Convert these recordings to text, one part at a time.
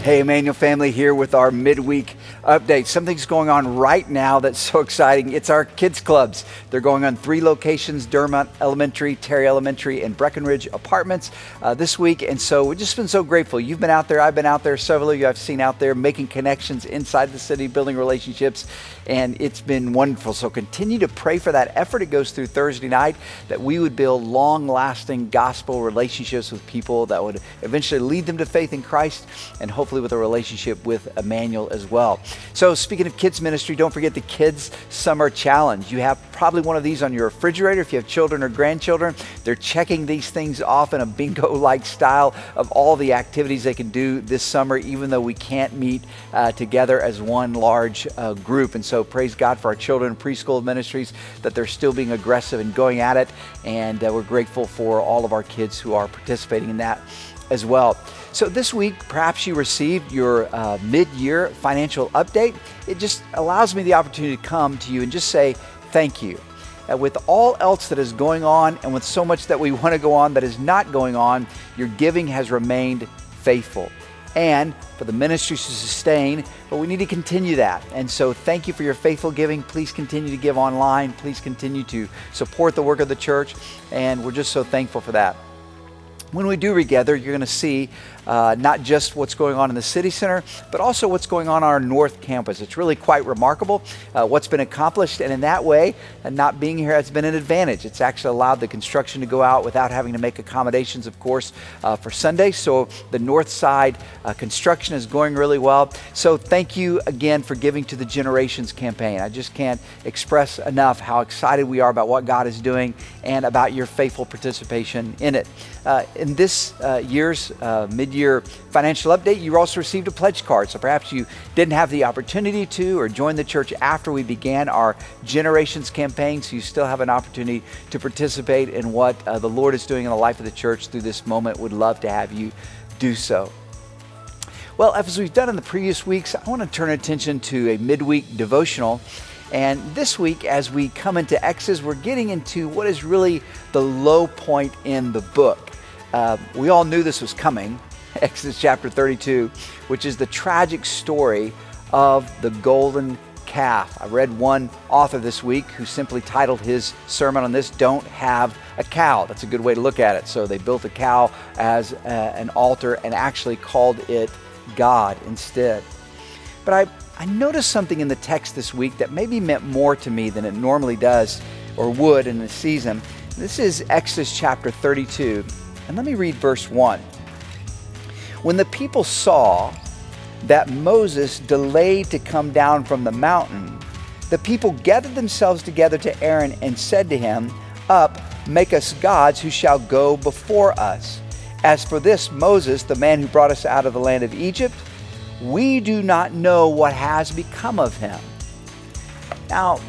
Hey, Immanuel family, here with our midweek update. Something's going on right now that's so exciting. It's our kids clubs. They're going on 3 locations: Durham Elementary, Terry Elementary, and Breckenridge Apartments this week. And so we've just been so grateful. You've been out there. I've been out there. Several of you I've seen out there making connections inside the city, building relationships, and it's been wonderful. So continue to pray for that effort. It goes through Thursday night, that we would build long-lasting gospel relationships with people that would eventually lead them to faith in Christ, and hopefully with a relationship with Immanuel as well. So speaking of kids ministry, don't forget the Kids Summer Challenge. You have probably one of these on your refrigerator if you have children or grandchildren. They're checking these things off in a bingo-like style of all the activities they can do this summer, even though we can't meet together as one large group. And so praise God for our children and preschool ministries that they're still being aggressive and going at it. And we're grateful for all of our kids who are participating in that as well. So this week, perhaps you received your mid-year financial update. It just allows me the opportunity to come to you and just say thank you. With all else that is going on, and with so much that we want to go on that is not going on, your giving has remained faithful. And for the ministries to sustain, but we need to continue that. And so thank you for your faithful giving. Please continue to give online. Please continue to support the work of the church. And we're just so thankful for that. When we do regather, you're going to see not just what's going on in the city center, but also what's going on our North Campus. It's really quite remarkable what's been accomplished, and in that way, not being here has been an advantage. It's actually allowed the construction to go out without having to make accommodations, of course, for Sunday. So the north side construction is going really well. So thank you again for giving to the Generations campaign. I just can't express enough how excited we are about what God is doing and about your faithful participation in it. In this year's mid-year financial update, you also received a pledge card. So perhaps you didn't have the opportunity to or join the church after we began our Generations campaign, so you still have an opportunity to participate in what the Lord is doing in the life of the church through this moment. Would love to have you do so. Well, as we've done in the previous weeks, I want to turn attention to a midweek devotional. And this week, as we come into Exodus, we're getting into what is really the low point in the book. We all knew this was coming, Exodus chapter 32, which is the tragic story of the golden calf. I read one author this week who simply titled his sermon on this, "Don't Have a Cow." That's a good way to look at it. So they built a cow as an altar and actually called it God instead. But I noticed something in the text this week that maybe meant more to me than it normally does or would in this season. This is Exodus chapter 32. And let me read verse 1. When the people saw that Moses delayed to come down from the mountain, the people gathered themselves together to Aaron and said to him, "Up, make us gods who shall go before us. As for this Moses, the man who brought us out of the land of Egypt, we do not know what has become of him." Now,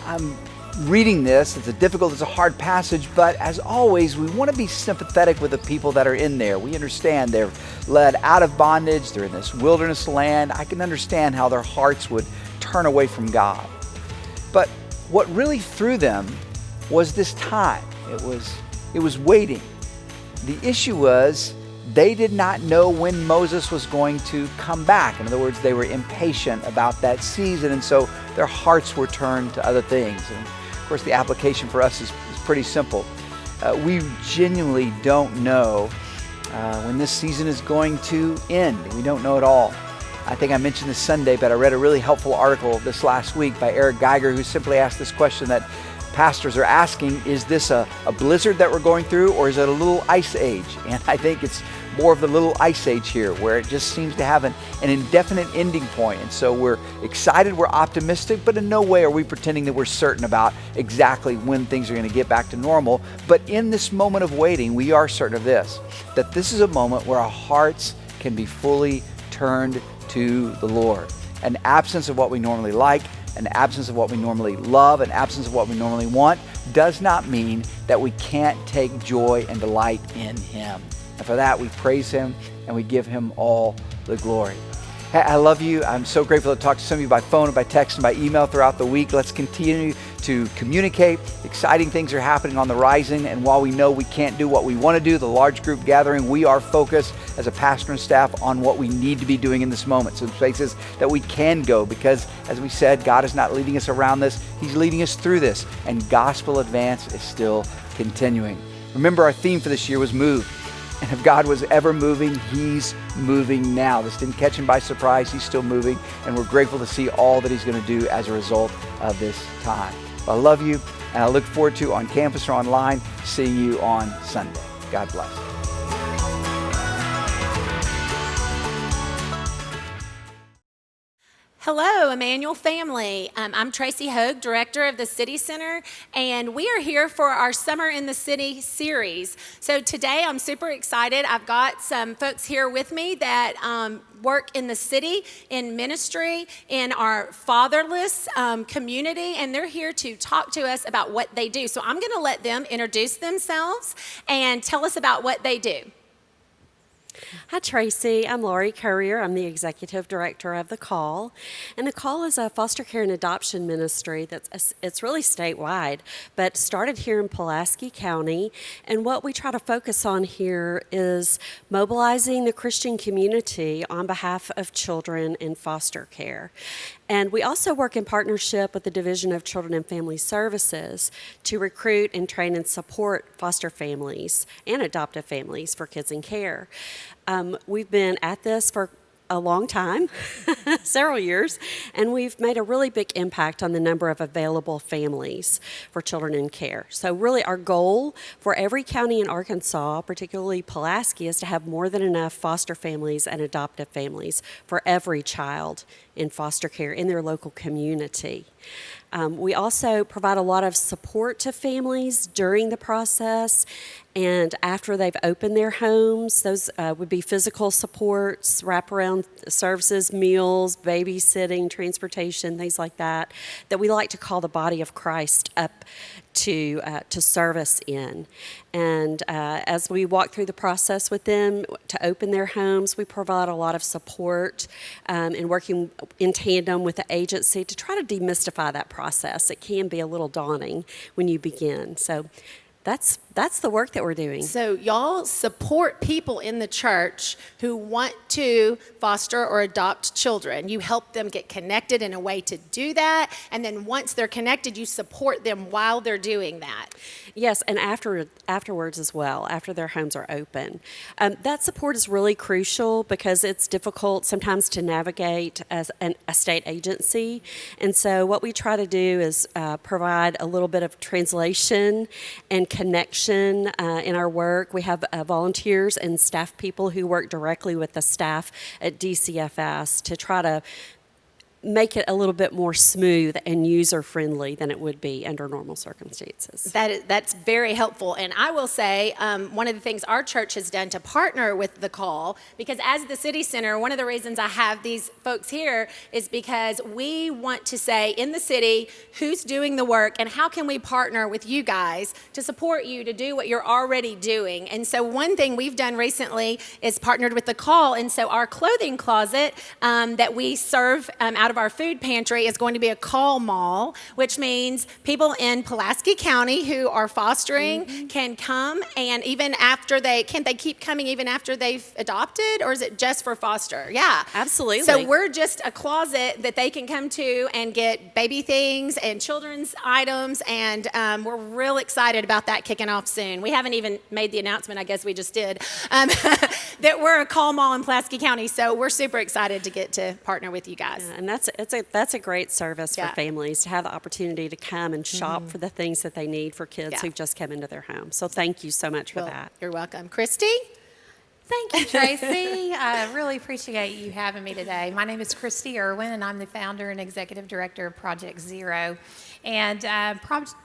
I'm reading this. It's a hard passage, but as always, we want to be sympathetic with the people that are in there. We understand they're led out of bondage. They're in this wilderness land. I can understand how their hearts would turn away from God. But what really threw them was this time. It was waiting. The issue was they did not know when Moses was going to come back. In other words, they were impatient about that season, and so their hearts were turned to other things. And of course, the application for us is pretty simple. We genuinely don't know when this season is going to end. We don't know at all. I think I mentioned this Sunday, but I read a really helpful article this last week by Eric Geiger, who simply asked this question that pastors are asking: is this a blizzard that we're going through, or is it a little ice age? And I think it's more of the little ice age here, where it just seems to have an indefinite ending point. And so we're excited, we're optimistic, but in no way are we pretending that we're certain about exactly when things are going to get back to normal. But in this moment of waiting, we are certain of this, that this is a moment where our hearts can be fully turned to the Lord. An absence of what we normally like, an absence of what we normally love, an absence of what we normally want, does not mean that we can't take joy and delight in Him. And for that, we praise Him and we give Him all the glory. Hey, I love you. I'm so grateful to talk to some of you by phone and by text and by email throughout the week. Let's continue to communicate. Exciting things are happening on the horizon, and while we know we can't do what we want to do, the large group gathering, we are focused as a pastor and staff on what we need to be doing in this moment. So places that we can go, because as we said, God is not leading us around this, He's leading us through this, and gospel advance is still continuing. Remember, our theme for this year was move. And if God was ever moving, He's moving now. This didn't catch Him by surprise. He's still moving, and we're grateful to see all that He's going to do as a result of this time. I love you, and I look forward to, on campus or online, seeing you on Sunday. God bless. Hello, Immanuel family. I'm Traci Hogue, director of the City Center, and we are here for our Summer in the City series. So today I'm super excited. I've got some folks here with me that work in the city, in ministry, in our fatherless community, and they're here to talk to us about what they do. So I'm going to let them introduce themselves and tell us about what they do. Hi, Tracy. I'm Laurie Courier. I'm the executive director of The Call. And The Call is a foster care and adoption ministry it's really statewide, but started here in Pulaski County. And what we try to focus on here is mobilizing the Christian community on behalf of children in foster care. And we also work in partnership with the Division of Children and Family Services to recruit and train and support foster families and adoptive families for kids in care. We've been at this for a long time, several years, and we've made a really big impact on the number of available families for children in care. So really our goal for every county in Arkansas, particularly Pulaski, is to have more than enough foster families and adoptive families for every child in foster care in their local community. We also provide a lot of support to families during the process and after they've opened their homes. Those would be physical supports, wraparound services, meals, babysitting, transportation, things like that we like to call the body of Christ up to service in. And as we walk through the process with them to open their homes, we provide a lot of support in working in tandem with the agency to try to demystify that process. It can be a little daunting when you begin. So that's the work that we're doing. So y'all support people in the church who want to foster or adopt children. You help them get connected in a way to do that, and then once they're connected, you support them while they're doing that. Yes, and afterwards as well, after their homes are open. That support is really crucial because it's difficult sometimes to navigate as a state agency. And so what we try to do is provide a little bit of translation and connection in our work. We have volunteers and staff people who work directly with the staff at DCFS to try to make it a little bit more smooth and user-friendly than it would be under normal circumstances. That's very helpful. And I will say one of the things our church has done to partner with The Call, because as the City Center, one of the reasons I have these folks here is because we want to say in the city who's doing the work and how can we partner with you guys to support you to do what you're already doing. And so one thing we've done recently is partnered with The Call. And so our clothing closet that we serve out of our food pantry is going to be a call mall, which means people in Pulaski County who are fostering can come, and even after they keep coming even after they've adopted, or is it just for foster? Yeah, absolutely. So we're just a closet that they can come to and get baby things and children's items, and we're real excited about that kicking off soon. We haven't even made the announcement, I guess we just did, that we're a call mall in Pulaski County, so we're super excited to get to partner with you guys. Yeah, and that's a great service for families to have the opportunity to come and shop for the things that they need for kids who've just come into their home. So thank you so much for that. You're welcome. Christy? Thank you, Tracy. I really appreciate you having me today. My name is Christy Irwin, and I'm the founder and executive director of Project Zero. And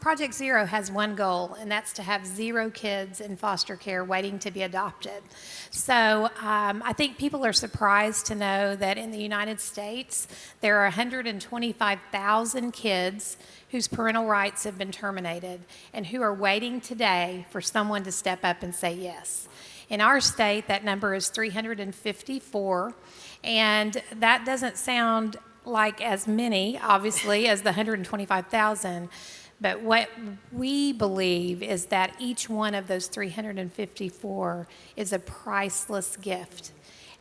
Project Zero has one goal, and that's to have 0 kids in foster care waiting to be adopted. So I think people are surprised to know that in the United States, there are 125,000 kids whose parental rights have been terminated and who are waiting today for someone to step up and say yes. In our state, that number is 354, and that doesn't sound like as many, obviously, as the 125,000. But what we believe is that each one of those 354 is a priceless gift.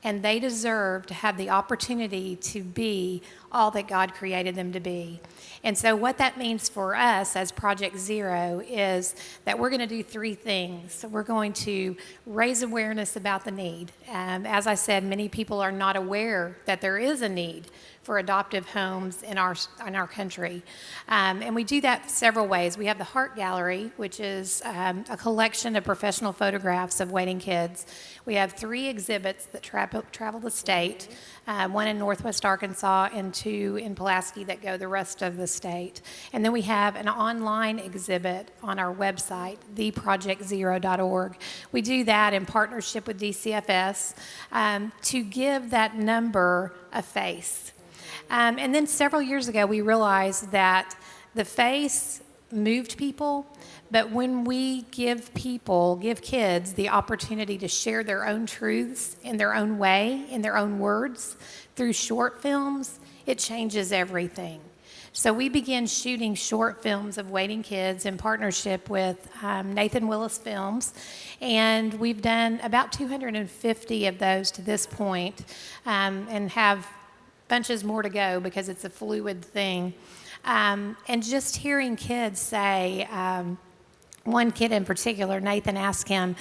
And they deserve to have the opportunity to be all that God created them to be. And so what that means for us as Project Zero is that we're going to do three things. We're going to raise awareness about the need. As I said, many people are not aware that there is a need for adoptive homes in our country. And we do that several ways. We have the Heart Gallery, which is a collection of professional photographs of waiting kids. We have 3 exhibits that travel the state, one in Northwest Arkansas and 2 in Pulaski that go the rest of the state. And then we have an online exhibit on our website, theprojectzero.org. We do that in partnership with DCFS to give that number a face. And then several years ago, we realized that the face moved people, but when we give kids the opportunity to share their own truths in their own way, in their own words, through short films, it changes everything. So we began shooting short films of waiting kids in partnership with Nathan Willis Films, and we've done about 250 of those to this point, and have bunches more to go because it's a fluid thing. And just hearing kids say, one kid in particular, Nathan asked him,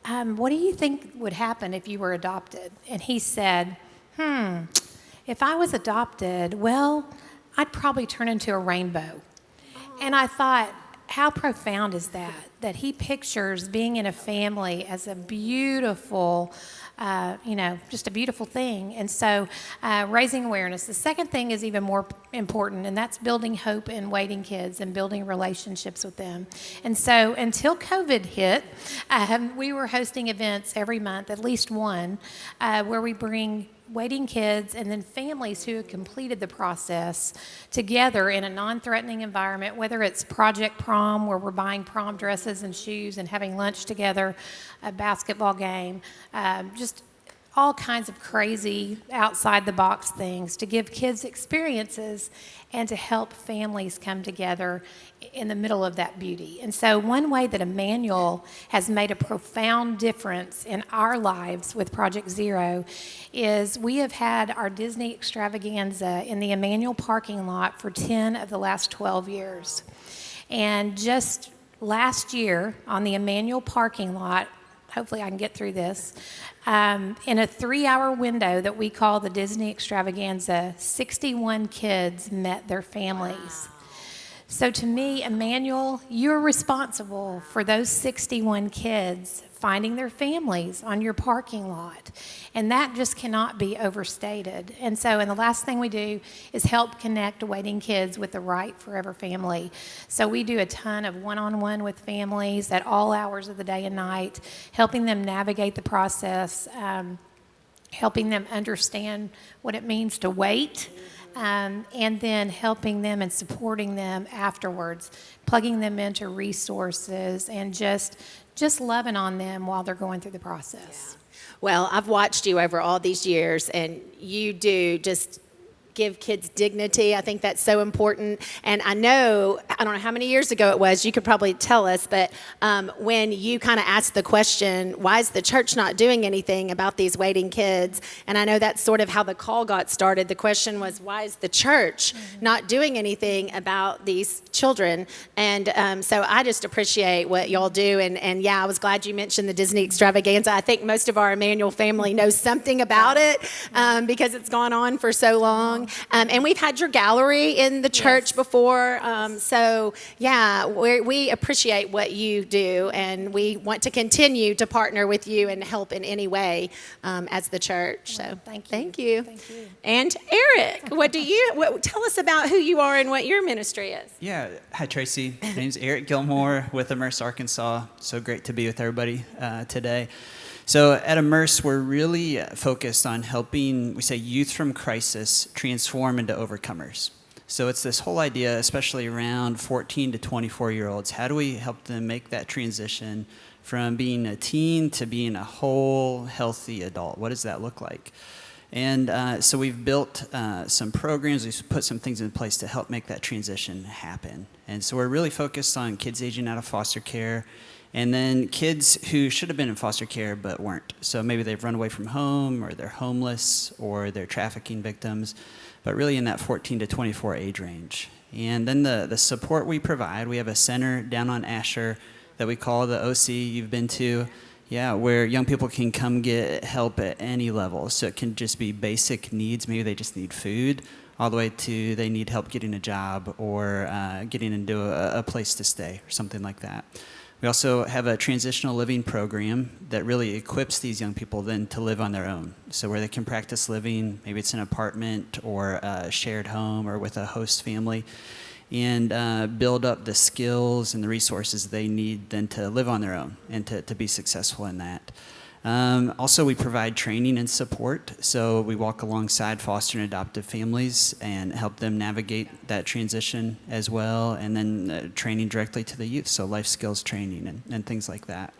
what do you think would happen if you were adopted? And he said, if I was adopted, well, I'd probably turn into a rainbow. And I thought, how profound is that? That he pictures being in a family as a beautiful, just a beautiful thing. And so raising awareness. The second thing is even more important, and that's building hope in waiting kids and building relationships with them. And so until COVID hit, we were hosting events every month, at least one, where we bring waiting kids and then families who have completed the process together in a non-threatening environment, whether it's Project Prom, where we're buying prom dresses and shoes and having lunch together, a basketball game, just all kinds of crazy outside-the-box things to give kids experiences and to help families come together in the middle of that beauty. And so one way that Immanuel has made a profound difference in our lives with Project Zero is we have had our Disney extravaganza in the Immanuel parking lot for 10 of the last 12 years. And just last year on the Immanuel parking lot, hopefully I can get through this, in a 3-hour window that we call the Disney extravaganza, 61 kids met their families. So to me, Immanuel, you're responsible for those 61 kids finding their families on your parking lot. And that just cannot be overstated. And the last thing we do is help connect waiting kids with the right forever family. So we do a ton of one-on-one with families at all hours of the day and night, helping them navigate the process, helping them understand what it means to wait, and then helping them and supporting them afterwards, plugging them into resources, and just loving on them while they're going through the process. Yeah. Well, I've watched you over all these years, and you do just give kids dignity. I think that's so important. And I don't know how many years ago it was, you could probably tell us, but when you kind of asked the question, why is the church not doing anything about these waiting kids? And I know that's sort of how the call got started. The question was, why is the church not doing anything about these children? And so I just appreciate what y'all do. And yeah, I was glad you mentioned the Disney extravaganza. I think most of our Immanuel family knows something about it because it's gone on for so long. And we've had your gallery in the church before. So, yeah, we appreciate what you do, and we want to continue to partner with you and help in any way as the church. So, thank you. Thank you. And Eric, tell us about who you are and what your ministry is. Yeah. Hi, Tracy. My name's Eric Gilmore with Amerce, Arkansas. So great to be with everybody today. So at Amerce, we're really focused on helping, we say, youth from crisis transform into overcomers. So it's this whole idea, especially around 14 to 24-year-olds. How do we help them make that transition from being a teen to being a whole healthy adult. What does that look like? And so we've built some programs, we've put some things in place to help make that transition happen. And so we're really focused on kids aging out of foster care, and then kids who should have been in foster care but weren't. So maybe they've run away from home, or they're homeless, or they're trafficking victims, but really in that 14 to 24 age range. And then the support we provide, we have a center down on Asher that we call the OC you've been to. Yeah, where young people can come get help at any level. So it can just be basic needs. Maybe they just need food, all the way to they need help getting a job or getting into a place to stay or something like that. We also have a transitional living program that really equips these young people then to live on their own. So where they can practice living, maybe it's an apartment or a shared home or with a host family, and build up the skills and the resources they need then to live on their own and to be successful in that. Also, we provide training and support. So we walk alongside foster and adoptive families and help them navigate that transition as well, and then training directly to the youth, so life skills training and things like that.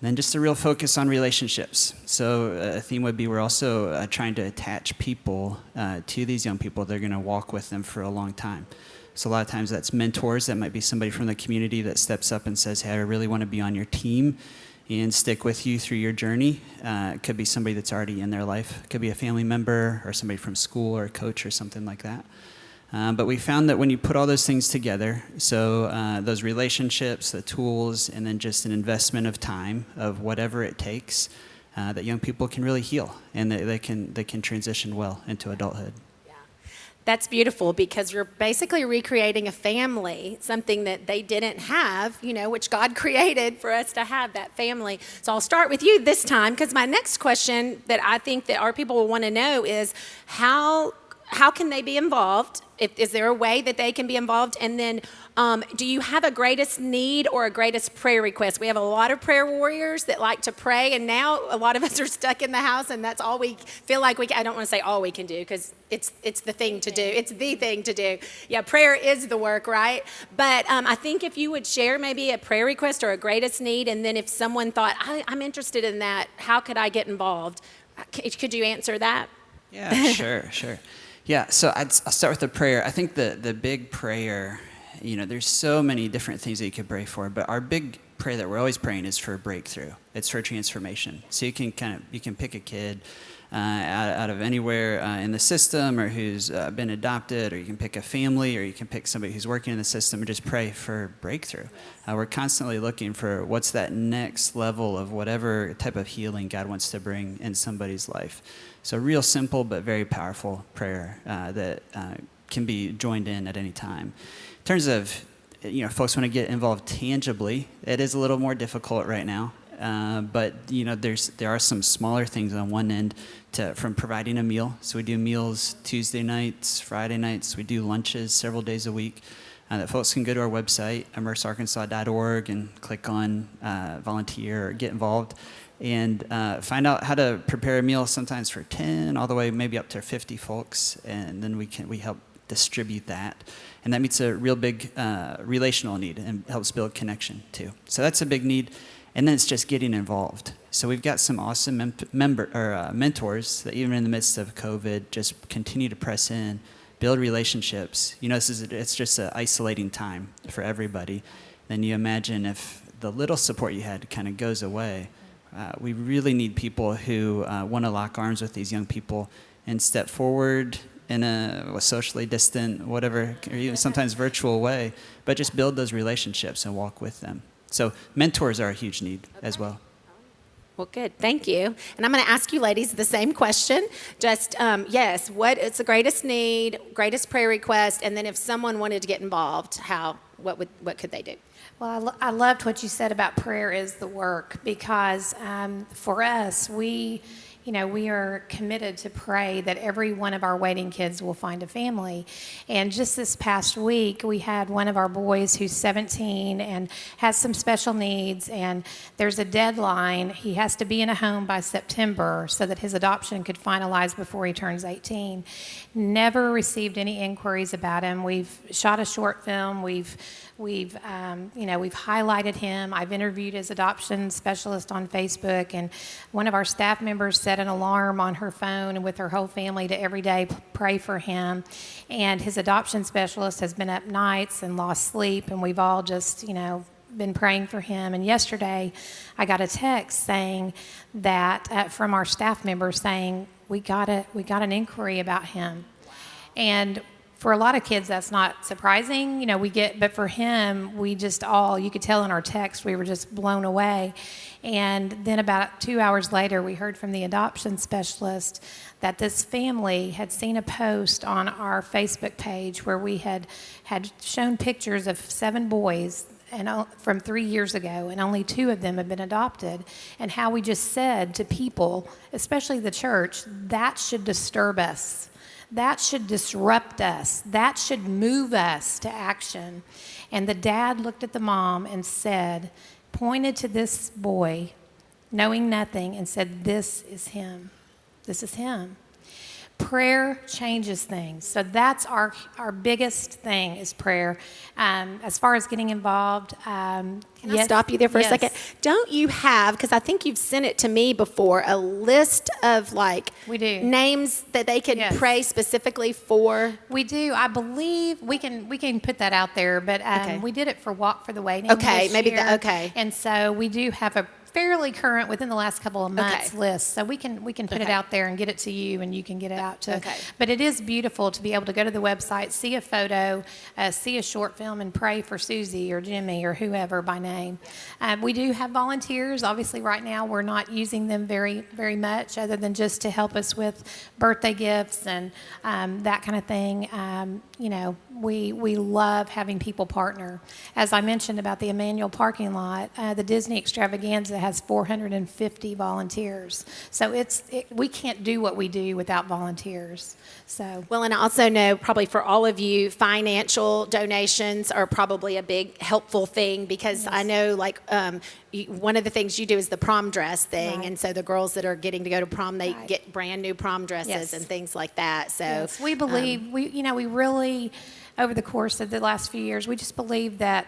And then just a real focus on relationships. So a theme would be we're also trying to attach people to these young people. They're going to walk with them for a long time. So a lot of times that's mentors. That might be somebody from the community that steps up and says, hey, I really want to be on your team and stick with you through your journey. It could be somebody that's already in their life. It could be a family member or somebody from school or a coach or something like that. But we found that when you put all those things together, so those relationships, the tools, and then just an investment of time of whatever it takes, that young people can really heal and they can transition well into adulthood. That's beautiful, because you're basically recreating a family, something that they didn't have, which God created for us to have, that family. So I'll start with you this time, because my next question that I think that our people will want to know is how can they be involved? Is there a way that they can be involved? And then do you have a greatest need or a greatest prayer request? We have a lot of prayer warriors that like to pray, and now a lot of us are stuck in the house, and that's all we feel like I don't want to say all we can do, because it's the thing to do. It's the thing to do. Yeah, prayer is the work, right? But I think if you would share maybe a prayer request or a greatest need, and then if someone thought, I'm interested in that, how could I get involved? Could you answer that? Yeah, sure. Yeah, so I'll start with the prayer. I think the big prayer, there's so many different things that you could pray for, but our big prayer that we're always praying is for breakthrough. It's for transformation. So you can pick a kid out of anywhere in the system, or who's been adopted, or you can pick a family, or you can pick somebody who's working in the system, and just pray for breakthrough. We're constantly looking for what's that next level of whatever type of healing God wants to bring in somebody's life. So real simple but very powerful prayer that can be joined in at any time. In terms of, folks want to get involved tangibly, it is a little more difficult right now. But there are some smaller things on one end from providing a meal. So we do meals Tuesday nights, Friday nights. We do lunches several days a week. That folks can go to our website, amercearkansas.org, and click on volunteer or get involved, and find out how to prepare a meal, sometimes for 10 all the way maybe up to 50 folks, and then we help distribute that, and that meets a real big relational need and helps build connection too. So that's a big need. And then it's just getting involved. So we've got some awesome mentors that even in the midst of COVID just continue to press in, build relationships. It's just an isolating time for everybody. Then you imagine if the little support you had kind of goes away. We really need people who want to lock arms with these young people and step forward in a socially distant, whatever, or even sometimes virtual way, but just build those relationships and walk with them. So mentors are a huge need as well. Well, good. Thank you. And I'm going to ask you ladies the same question. Just, yes, what is the greatest need, greatest prayer request, and then if someone wanted to get involved, what could they do? Well, I loved what you said about prayer is the work, because for us, we are committed to pray that every one of our waiting kids will find a family. And just this past week, we had one of our boys who's 17 and has some special needs, and there's a deadline. He has to be in a home by September so that his adoption could finalize before he turns 18. Never received any inquiries about him. We've shot a short film. We've We've highlighted him. I've interviewed his adoption specialist on Facebook, and one of our staff members set an alarm on her phone and with her whole family to every day pray for him. And his adoption specialist has been up nights and lost sleep, and we've all just, been praying for him. And yesterday, I got a text saying that from our staff member saying we got an inquiry about him, and for a lot of kids that's not surprising, but for him, you could tell in our text we were just blown away. And then about 2 hours later, we heard from the adoption specialist that this family had seen a post on our Facebook page where we had shown pictures of 7 boys from 3 years ago, and only 2 of them have been adopted, and how we just said to people, especially the church, that should disturb us. That should disrupt us. That should move us to action. And the dad looked at the mom and pointed to this boy, knowing nothing, and said, "This is him. This is him." Prayer changes things. So that's our biggest thing is prayer. As far as getting involved, Can I stop you there for a second? Don't you have, because I think you've sent it to me before, a list of we do. Names that they could pray specifically for? We do. I believe we can put that out there, but we did it for Walk for the Waiting. Okay, this maybe year. And so we do have a fairly current within the last couple of months list, so we can put it out there and get it to you, and you can get it out to. But it is beautiful to be able to go to the website, see a photo, see a short film, and pray for Susie or Jimmy or whoever by name. We do have volunteers. Obviously, right now we're not using them very, very much, other than just to help us with birthday gifts and that kind of thing. We love having people partner. As I mentioned about the Immanuel parking lot, the Disney Extravaganza has 450 volunteers. So we can't do what we do without volunteers. So Well, and I also know probably for all of you, financial donations are probably a big helpful thing, because I know one of the things you do is the prom dress thing. Right. And so the girls that are getting to go to prom, they get brand new prom dresses and things like that. So we believe, we really, over the course of the last few years, we just believe that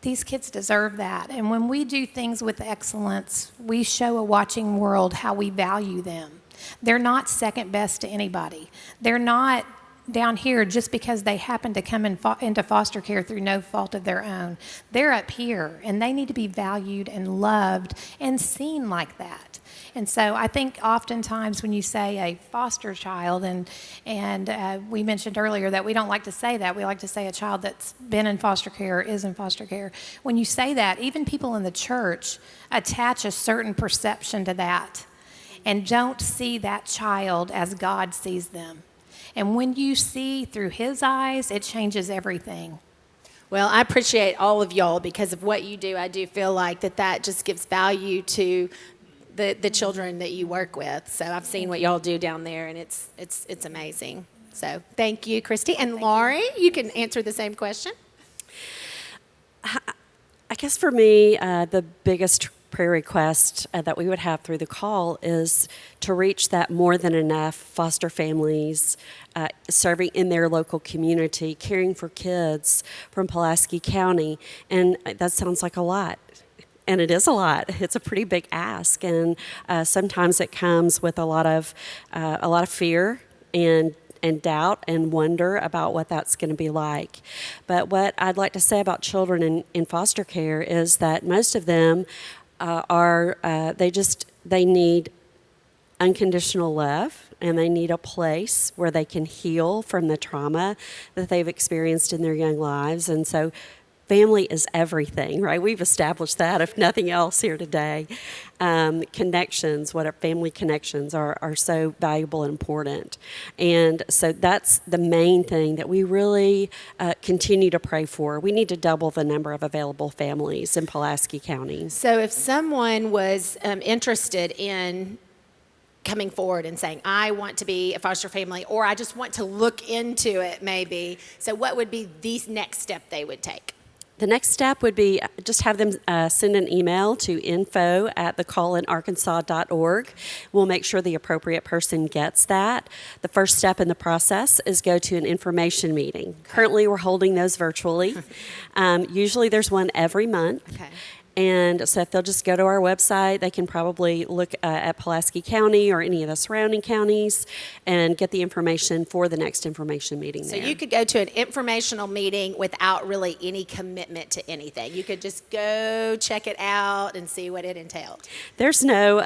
these kids deserve that. And when we do things with excellence, we show a watching world how we value them. They're not second best to anybody. They're not down here just because they happen to come into foster care through no fault of their own. They're up here, and they need to be valued and loved and seen like that. And so I think oftentimes when you say a foster child, and we mentioned earlier that we don't like to say that. We like to say a child that's been in foster care or is in foster care. When you say that, even people in the church attach a certain perception to that and don't see that child as God sees them. And when you see through his eyes, it changes everything. Well, I appreciate all of y'all because of what you do. I do feel like that just gives value to the children that you work with. So I've seen what y'all do down there, and it's amazing. So thank you, Christy. And Laurie, you can answer the same question. I guess for me, the biggest prayer request that we would have through the call is to reach that more than enough foster families serving in their local community, caring for kids from Pulaski County. And that sounds like a lot. And it is a lot. It's a pretty big ask. And sometimes it comes with a lot of fear and doubt and wonder about what that's going to be like. But what I'd like to say about children in foster care is that most of them they need unconditional love, and they need a place where they can heal from the trauma that they've experienced in their young lives. And so family is everything, right? We've established that, if nothing else, here today. Connections, family connections are so valuable and important. And so that's the main thing that we really continue to pray for. We need to double the number of available families in Pulaski County. So if someone was interested in coming forward and saying, I want to be a foster family, or I just want to look into it maybe, so what would be the next step they would take? The next step would be just have them send an email to info@thecallinarkansas.org. We'll make sure the appropriate person gets that. The first step in the process is go to an information meeting. Currently, we're holding those virtually. Usually there's one every month. Okay. And so if they'll just go to our website, they can probably look at Pulaski County or any of the surrounding counties and get the information for the next information meeting So there. you could go to an informational meeting without really any commitment to anything. You could just go check it out and see what it entailed. There's no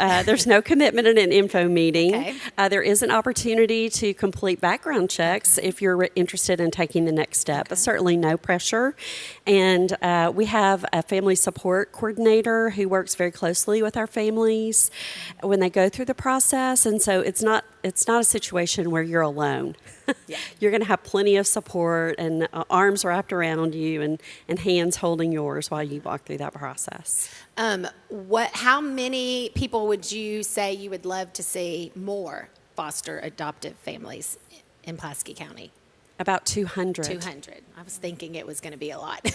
commitment in an info meeting. Okay. There is an opportunity to complete background checks if you're interested in taking the next step, but certainly no pressure. And we have a family support coordinator who works very closely with our families when they go through the process, and so it's not a situation where you're alone. Yeah. You're going to have plenty of support and arms wrapped around you and hands holding yours while you walk through that process. How many people would you say you would love to see more foster adoptive families in Pulaski County? About 200. 200. I was thinking it was going to be a lot.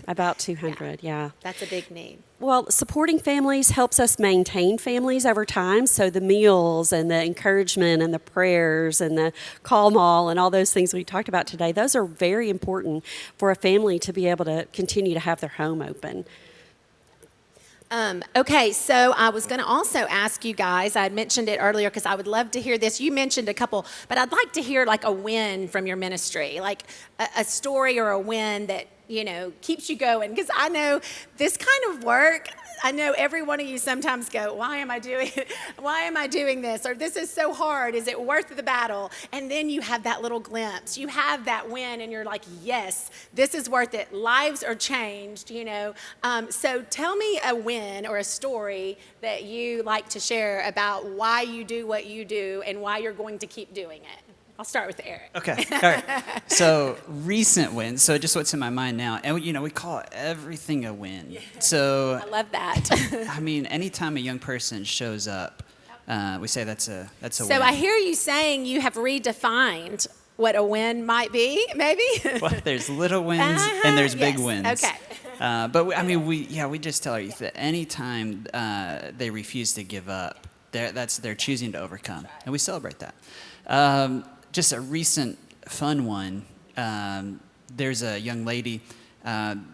About 200, yeah. That's a big need. Well, supporting families helps us maintain families over time. So the meals and the encouragement and the prayers and the call mall and all those things we talked about today, those are very important for a family to be able to continue to have their home open. Okay, so I was going to also ask you guys, I had mentioned it earlier because I would love to hear this. You mentioned a couple, but I'd like to hear like a win from your ministry, like a story or a win that, keeps you going. Because I know this kind of work, I know every one of you sometimes go, why am I doing this? Or this is so hard. Is it worth the battle? And then you have that little glimpse. You have that win and you're like, yes, this is worth it. Lives are changed, So tell me a win or a story that you like to share about why you do what you do and why you're going to keep doing it. I'll start with Eric. Okay, all right. So recent wins. So just what's in my mind now, and we call everything a win. So I love that. I mean, anytime a young person shows up, we say that's a win. So I hear you saying you have redefined what a win might be, maybe? Well, there's little wins and there's big Yes. wins. Okay. But we just tell our youth that anytime they refuse to give up, they're choosing to overcome, and we celebrate that. Just a recent fun one. There's a young lady.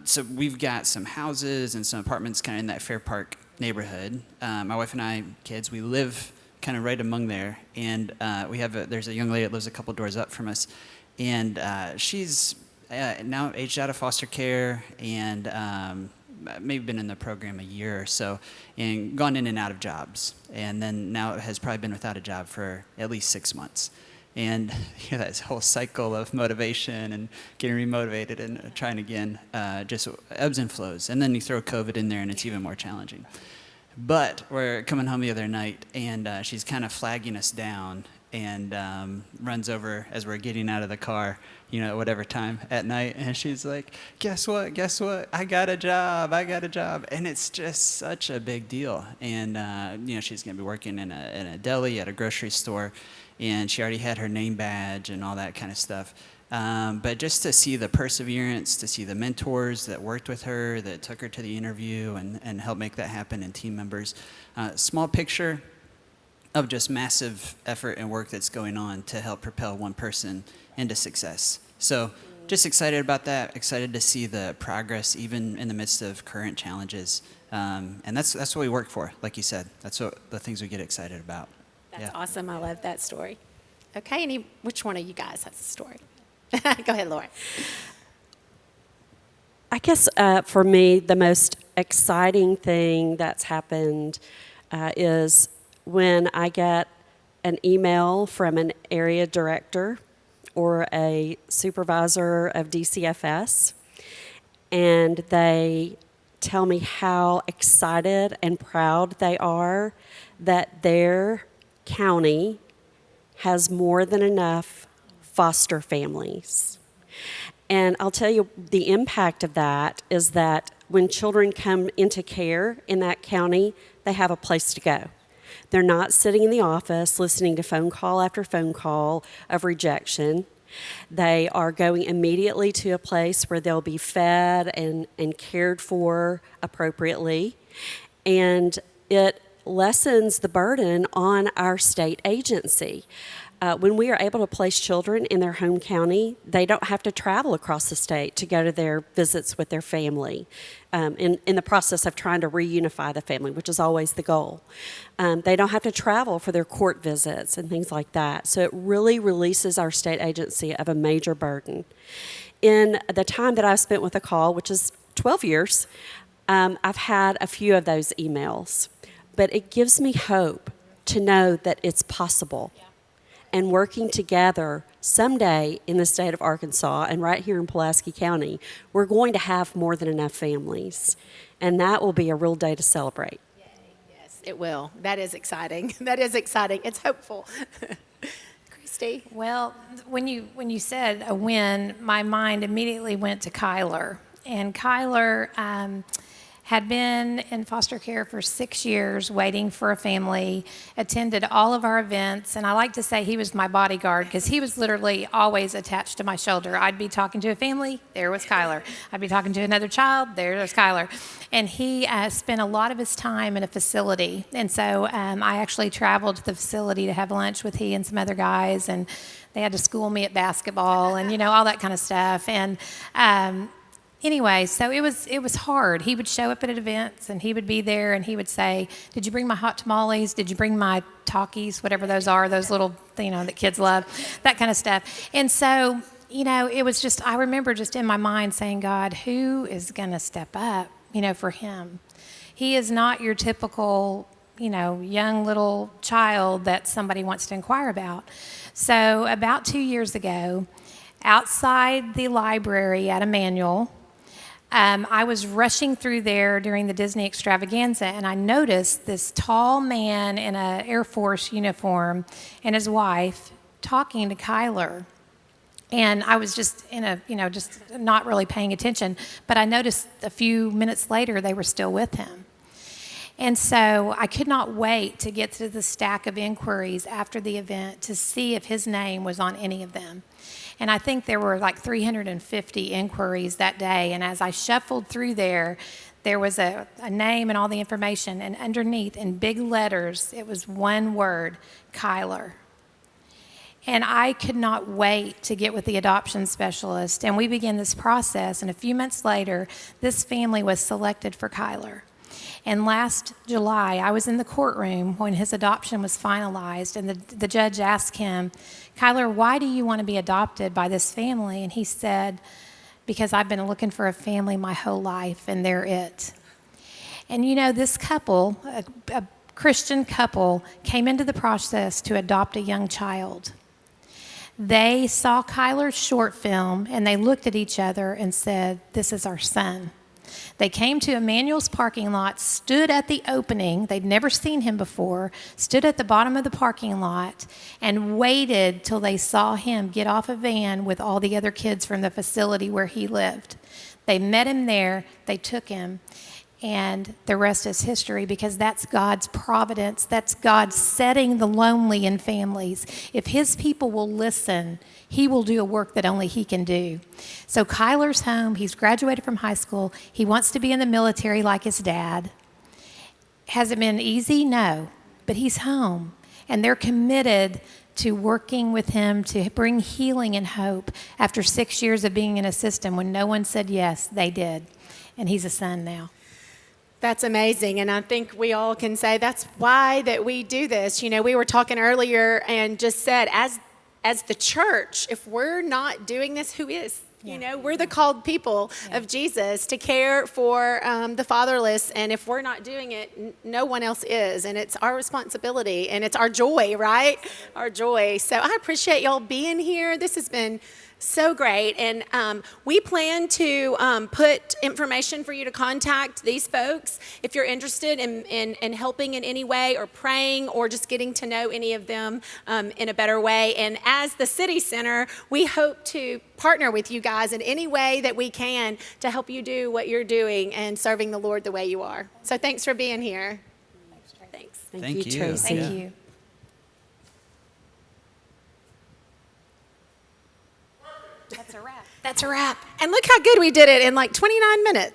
So we've got some houses and some apartments kind of in that Fair Park neighborhood. My wife and I, kids, we live kind of right among there. And there's a young lady that lives a couple doors up from us. And she's now aged out of foster care and maybe been in the program a year or so and gone in and out of jobs. And then now has probably been without a job for at least 6 months. And that whole cycle of motivation and getting remotivated and trying again just ebbs and flows. And then you throw COVID in there and it's even more challenging. But we're coming home the other night and she's kind of flagging us down and runs over as we're getting out of the car, at whatever time at night. And she's like, guess what? I got a job. And it's just such a big deal. And, she's going to be working in a deli at a grocery store. And she already had her name badge and all that kind of stuff. But just to see the perseverance, to see the mentors that worked with her, that took her to the interview and helped make that happen, and team members. Small picture of just massive effort and work that's going on to help propel one person into success. So just excited about that, excited to see the progress even in the midst of current challenges. And that's what we work for, like you said. That's what the things we get excited about. That's awesome. I love that story. Okay, which one of you guys has a story? Go ahead, Laura. I guess for me, the most exciting thing that's happened is when I get an email from an area director or a supervisor of DCFS, and they tell me how excited and proud they are that their county has more than enough foster families. And I'll tell you, the impact of that is that when children come into care in that county, they have a place to go. They're not sitting in the office listening to phone call after phone call of rejection. They are going immediately to a place where they'll be fed and cared for appropriately. And it lessens the burden on our state agency. When we are able to place children in their home county, they don't have to travel across the state to go to their visits with their family in the process of trying to reunify the family, which is always the goal. They don't have to travel for their court visits and things like that. So it really releases our state agency of a major burden. In the time that I've spent with the call, which is 12 years, I've had a few of those emails. But it gives me hope to know that it's possible. And working together someday in the state of Arkansas and right here in Pulaski County, we're going to have more than enough families. And that will be a real day to celebrate. Yes, it will. That is exciting. That is exciting. It's hopeful. Christy? Well, when you said a win, my mind immediately went to Kyler. And Kyler had been in foster care for 6 years, waiting for a family, attended all of our events, and I like to say he was my bodyguard because he was literally always attached to my shoulder. I'd be talking to a family, there was Kyler. I'd be talking to another child, there was Kyler. And he spent a lot of his time in a facility, and so I actually traveled to the facility to have lunch with he and some other guys, and they had to school me at basketball and, all that kind of stuff. And anyway, so it was hard. He would show up at events, and he would be there, and he would say, "Did you bring my hot tamales? Did you bring my Takis?" Whatever those are, those little, that kids love, that kind of stuff. And so, it was just, I remember just in my mind saying, God, who is going to step up, for him? He is not your typical, young little child that somebody wants to inquire about. So about 2 years ago, outside the library at Immanuel, I was rushing through there during the Disney extravaganza, and I noticed this tall man in an Air Force uniform and his wife talking to Kyler. And I was just just not really paying attention, but I noticed a few minutes later they were still with him. And so I could not wait to get to the stack of inquiries after the event to see if his name was on any of them. And I think there were like 350 inquiries that day. And as I shuffled through there was a name and all the information. And underneath, in big letters, it was one word, Kyler. And I could not wait to get with the adoption specialist. And we began this process. And a few months later, this family was selected for Kyler. And last July, I was in the courtroom when his adoption was finalized, and the judge asked him, "Kyler, why do you want to be adopted by this family?" And he said, "Because I've been looking for a family my whole life, and they're it." And this couple, a Christian couple, came into the process to adopt a young child. They saw Kyler's short film, and they looked at each other and said, "This is our son." They came to Immanuel's parking lot, stood at the opening. They'd never seen him before, stood at the bottom of the parking lot, and waited till they saw him get off a van with all the other kids from the facility where he lived. They met him there. They took him. And the rest is history, because that's God's providence. That's God setting the lonely in families. If his people will listen, he will do a work that only he can do. So Kyler's home. He's graduated from high school. He wants to be in the military like his dad. Has it been easy? No. But he's home. And they're committed to working with him to bring healing and hope after 6 years of being in a system when no one said yes, they did. And he's a son now. That's amazing, and I think we all can say that's why that we do this. We were talking earlier and just said, as the church, if we're not doing this, who is? Yeah. We're the called people of Jesus to care for the fatherless, and if we're not doing it, no one else is, and it's our responsibility, and it's our joy, right? Our joy. So I appreciate y'all being here. This has been so great, and we plan to put information for you to contact these folks if you're interested in helping in any way, or praying, or just getting to know any of them in a better way. And as the City Center, we hope to partner with you guys in any way that we can to help you do what you're doing and serving the Lord the way you are. So thanks for being here. Thanks. Thank you, you. Tracy. Thank Yeah. you. That's a wrap. That's a wrap. And look how good we did it in like 29 minutes.